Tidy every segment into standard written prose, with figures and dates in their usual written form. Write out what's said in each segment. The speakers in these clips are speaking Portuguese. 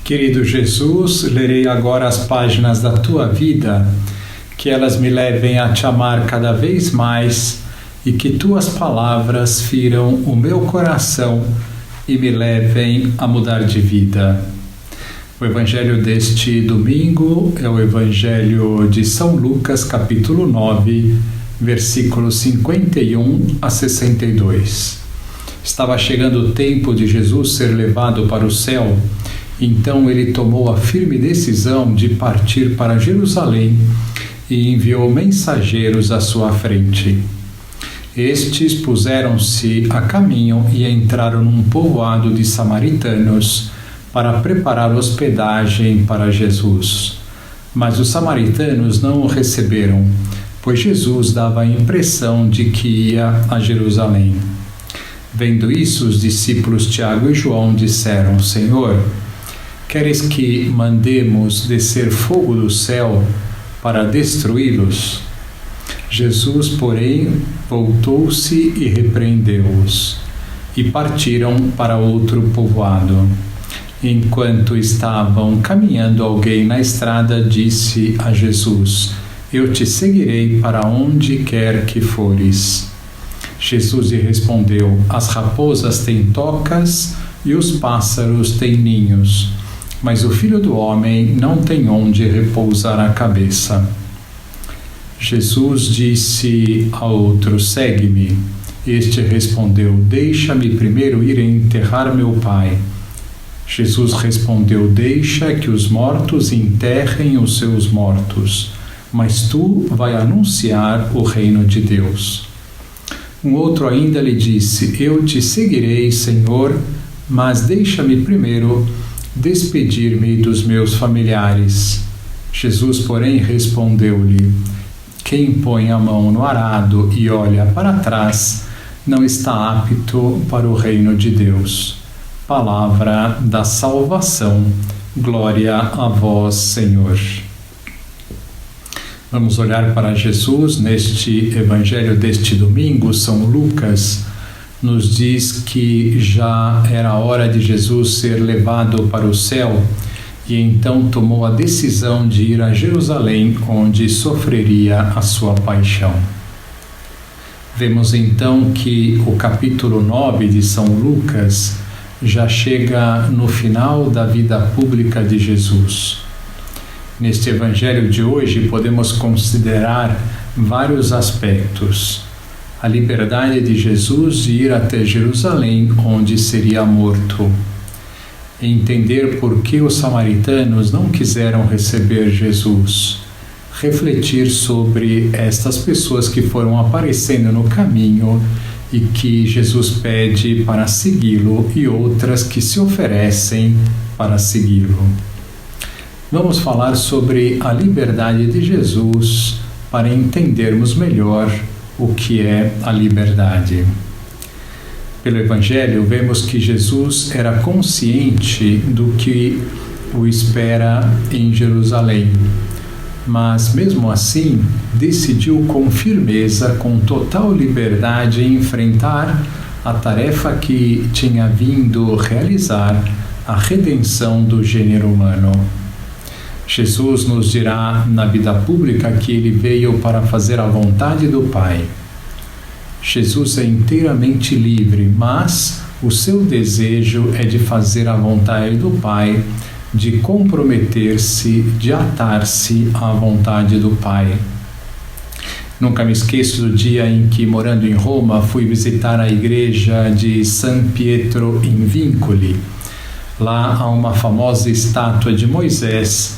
Querido Jesus, lerei agora as páginas da Tua vida, que elas me levem a Te amar cada vez mais e que Tuas palavras firam o meu coração e me levem a mudar de vida. O Evangelho deste domingo é o Evangelho de São Lucas, capítulo 9, versículos 51 a 62. Estava chegando o tempo de Jesus ser levado para o céu. Então ele tomou a firme decisão de partir para Jerusalém e enviou mensageiros à sua frente. Estes puseram-se a caminho e entraram num povoado de samaritanos para preparar hospedagem para Jesus. Mas os samaritanos não o receberam, pois Jesus dava a impressão de que ia a Jerusalém. Vendo isso, os discípulos Tiago e João disseram: Senhor, queres que mandemos descer fogo do céu para destruí-los? Jesus, porém, voltou-se e repreendeu-os, e partiram para outro povoado. Enquanto estavam caminhando, alguém na estrada disse a Jesus: Eu te seguirei para onde quer que fores. Jesus lhe respondeu: As raposas têm tocas e os pássaros têm ninhos, mas o Filho do Homem não tem onde repousar a cabeça. Jesus disse a outro: Segue-me. Este respondeu: Deixa-me primeiro ir enterrar meu pai. Jesus respondeu: Deixa que os mortos enterrem os seus mortos, mas tu vai anunciar o reino de Deus. Um outro ainda lhe disse: Eu te seguirei, Senhor, mas deixa-me primeiro despedir-me dos meus familiares. Jesus, porém, respondeu-lhe: Quem põe a mão no arado e olha para trás não está apto para o reino de Deus. Palavra da salvação. Glória a vós, Senhor. Vamos olhar para Jesus neste Evangelho deste domingo. São Lucas nos diz que já era hora de Jesus ser levado para o céu e então tomou a decisão de ir a Jerusalém, onde sofreria a sua paixão. Vemos então que o capítulo 9 de São Lucas já chega no final da vida pública de Jesus. Neste Evangelho de hoje podemos considerar vários aspectos. A liberdade de Jesus de ir até Jerusalém, onde seria morto. Entender por que os samaritanos não quiseram receber Jesus. Refletir sobre estas pessoas que foram aparecendo no caminho e que Jesus pede para segui-lo e outras que se oferecem para segui-lo. Vamos falar sobre a liberdade de Jesus para entendermos melhor o que é a liberdade. Pelo Evangelho, vemos que Jesus era consciente do que o espera em Jerusalém, mas mesmo assim decidiu com firmeza, com total liberdade, enfrentar a tarefa que tinha vindo realizar, a redenção do gênero humano. Jesus nos dirá na vida pública que ele veio para fazer a vontade do Pai. Jesus é inteiramente livre, mas o seu desejo é de fazer a vontade do Pai, de comprometer-se, de atar-se à vontade do Pai. Nunca me esqueço do dia em que, morando em Roma, fui visitar a igreja de San Pietro in Vincoli. Lá há uma famosa estátua de Moisés,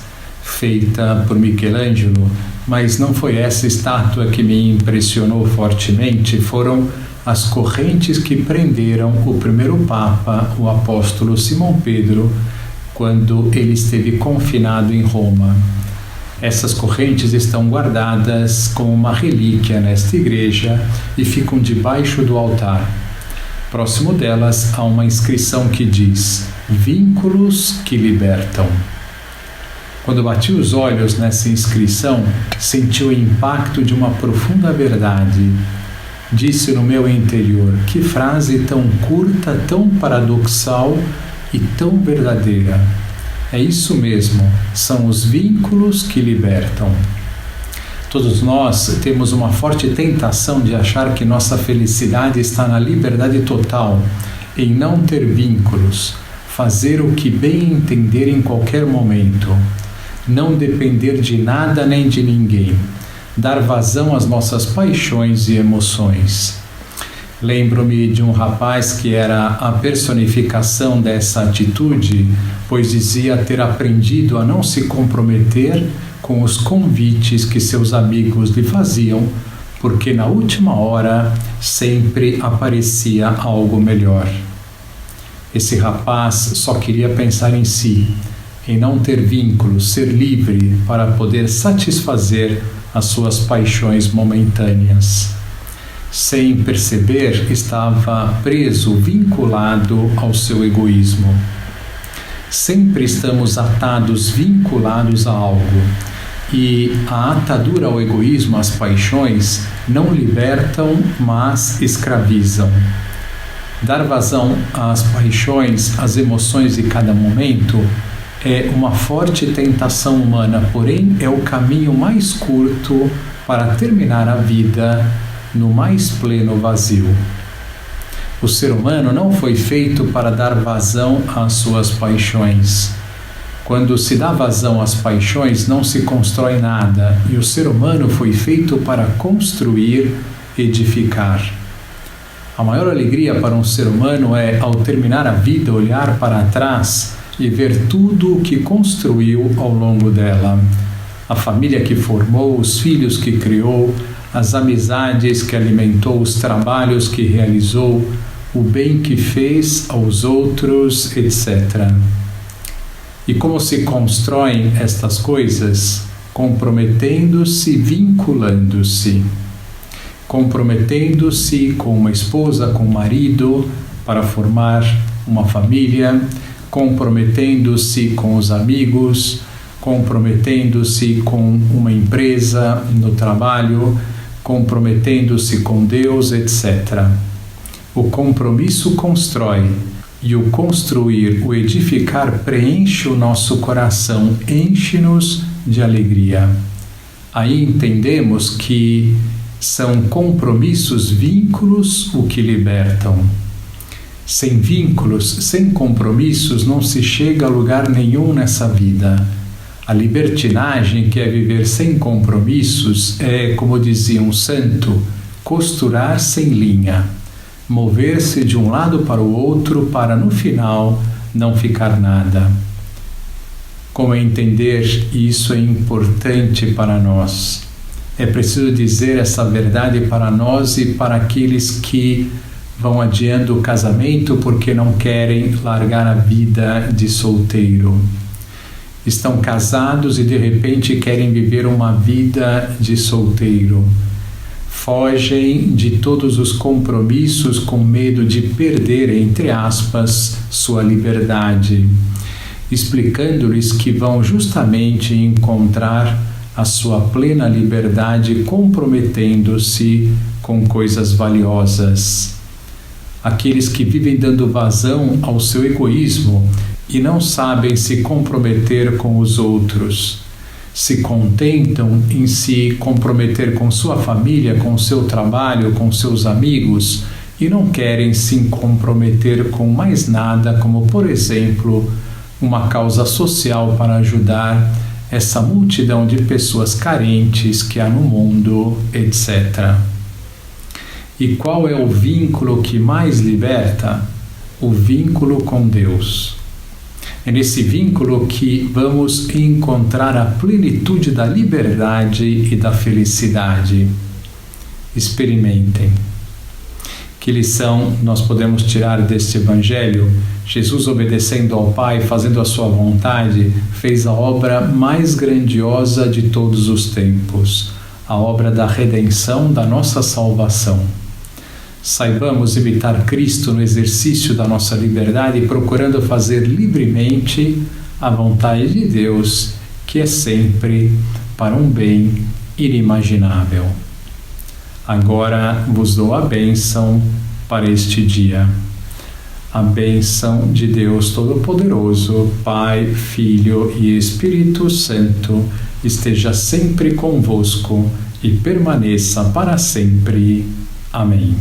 feita por Michelangelo, mas não foi essa estátua que me impressionou fortemente, foram as correntes que prenderam o primeiro Papa, o apóstolo Simão Pedro, quando ele esteve confinado em Roma. Essas correntes estão guardadas como uma relíquia nesta igreja e ficam debaixo do altar. Próximo delas há uma inscrição que diz: Vínculos que libertam. Quando bati os olhos nessa inscrição, senti o impacto de uma profunda verdade. Disse no meu interior: que frase tão curta, tão paradoxal e tão verdadeira. É isso mesmo, são os vínculos que libertam. Todos nós temos uma forte tentação de achar que nossa felicidade está na liberdade total, em não ter vínculos, fazer o que bem entender em qualquer momento, não depender de nada nem de ninguém, dar vazão às nossas paixões e emoções. Lembro-me de um rapaz que era a personificação dessa atitude, pois dizia ter aprendido a não se comprometer com os convites que seus amigos lhe faziam, porque na última hora sempre aparecia algo melhor. Esse rapaz só queria pensar em si, em não ter vínculos, ser livre para poder satisfazer as suas paixões momentâneas. Sem perceber, estava preso, vinculado ao seu egoísmo. Sempre estamos atados, vinculados a algo. E a atadura ao egoísmo, às paixões, não libertam, mas escravizam. Dar vazão às paixões, às emoções de cada momento é uma forte tentação humana, porém é o caminho mais curto para terminar a vida no mais pleno vazio. O ser humano não foi feito para dar vazão às suas paixões. Quando se dá vazão às paixões, não se constrói nada, e o ser humano foi feito para construir, edificar. A maior alegria para um ser humano é, ao terminar a vida, olhar para trás e ver tudo o que construiu ao longo dela. A família que formou, os filhos que criou, as amizades que alimentou, os trabalhos que realizou, o bem que fez aos outros, etc. E como se constroem estas coisas? Comprometendo-se, vinculando-se. Comprometendo-se com uma esposa, com um marido, para formar uma família, comprometendo-se com os amigos, comprometendo-se com uma empresa no trabalho, comprometendo-se com Deus, etc. O compromisso constrói, e o construir, o edificar, preenche o nosso coração, enche-nos de alegria. Aí entendemos que são compromissos, vínculos, o que libertam. Sem vínculos, sem compromissos, não se chega a lugar nenhum nessa vida. A libertinagem, que é viver sem compromissos, é, como dizia um santo, costurar sem linha, mover-se de um lado para o outro para, no final, não ficar nada. Como entender isso é importante para nós. É preciso dizer essa verdade para nós e para aqueles que vão adiando o casamento porque não querem largar a vida de solteiro. Estão casados e de repente querem viver uma vida de solteiro. Fogem de todos os compromissos com medo de perder, entre aspas, sua liberdade, explicando-lhes que vão justamente encontrar a sua plena liberdade comprometendo-se com coisas valiosas. Aqueles que vivem dando vazão ao seu egoísmo e não sabem se comprometer com os outros, se contentam em se comprometer com sua família, com seu trabalho, com seus amigos e não querem se comprometer com mais nada, como por exemplo, uma causa social para ajudar essa multidão de pessoas carentes que há no mundo, etc. E qual é o vínculo que mais liberta? O vínculo com Deus. É nesse vínculo que vamos encontrar a plenitude da liberdade e da felicidade. Experimentem. Que lição nós podemos tirar deste Evangelho? Jesus, obedecendo ao Pai, fazendo a sua vontade, fez a obra mais grandiosa de todos os tempos, a obra da redenção, da nossa salvação. Saibamos imitar Cristo no exercício da nossa liberdade, procurando fazer livremente a vontade de Deus, que é sempre para um bem inimaginável. Agora vos dou a bênção para este dia. A bênção de Deus Todo-Poderoso, Pai, Filho e Espírito Santo, esteja sempre convosco e permaneça para sempre. Amém.